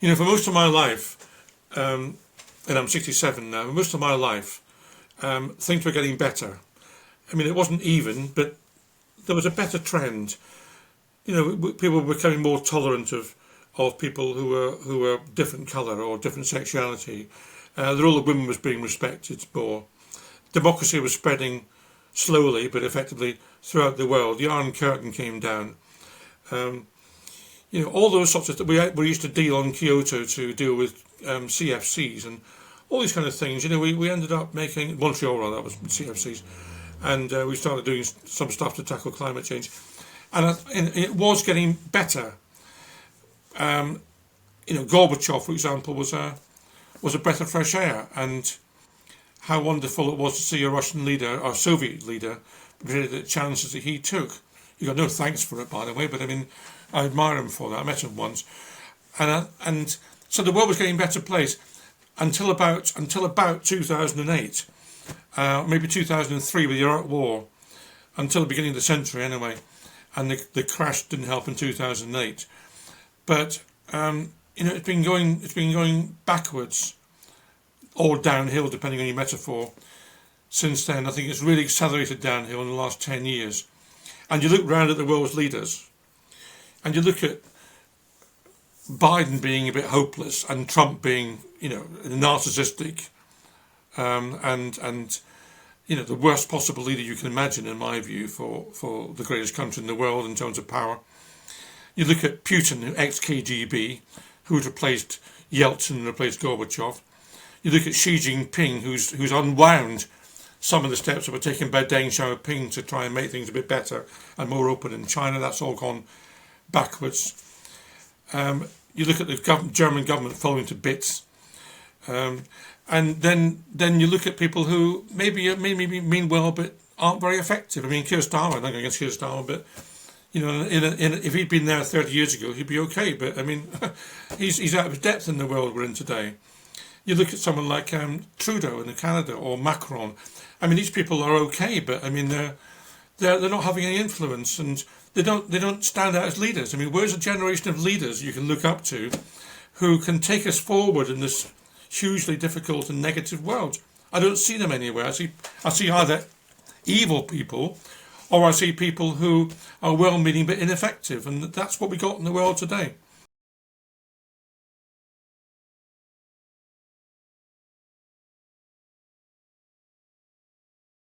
For most of my life, and I'm 67 now, for most of my life, things were getting better. It wasn't even, but there was a better trend. People were becoming more tolerant of people who were different colour or different sexuality. The role of women was being respected more. Democracy was spreading slowly but effectively throughout the world. The Iron Curtain came down. All those sorts of we used to deal on Kyoto to deal with CFCs and all these kind of things. We ended up making Montreal, rather, that was CFCs, and we started doing some stuff to tackle climate change, and it was getting better. Gorbachev, for example, was a breath of fresh air, and how wonderful it was to see a Russian leader, or Soviet leader, the chances that he took. He got no thanks for it, by the way, but I admire him for that. I met him once, and so the world was getting a better place until about 2008, maybe 2003 with the Iraq War, until the beginning of the century anyway, and the crash didn't help in 2008. But it's been going backwards or downhill, depending on your metaphor, since then. I think it's really accelerated downhill in the last 10 years. And you look round at the world's leaders, and you look at Biden being a bit hopeless, and Trump being, narcissistic, and the worst possible leader you can imagine, in my view, for the greatest country in the world in terms of power. You look at Putin, ex-KGB, who had replaced Yeltsin and replaced Gorbachev. You look at Xi Jinping, who's unwound some of the steps that were taken by Deng Xiaoping to try and make things a bit better and more open in China. That's all gone backwards. You look at the German government falling to bits. And then you look at people who maybe mean well but aren't very effective. Keir Starmer, I'm not going against Keir Starmer, but if he'd been there 30 years ago, he'd be okay. But he's out of his depth in the world we're in today. You look at someone like Trudeau in Canada, or Macron. These people are okay, but they're not having any influence, and they don't stand out as leaders. Where's a generation of leaders you can look up to who can take us forward in this hugely difficult and negative world? I don't see them anywhere. I see either evil people, or I see people who are well-meaning but ineffective, and that's what we got in the world today.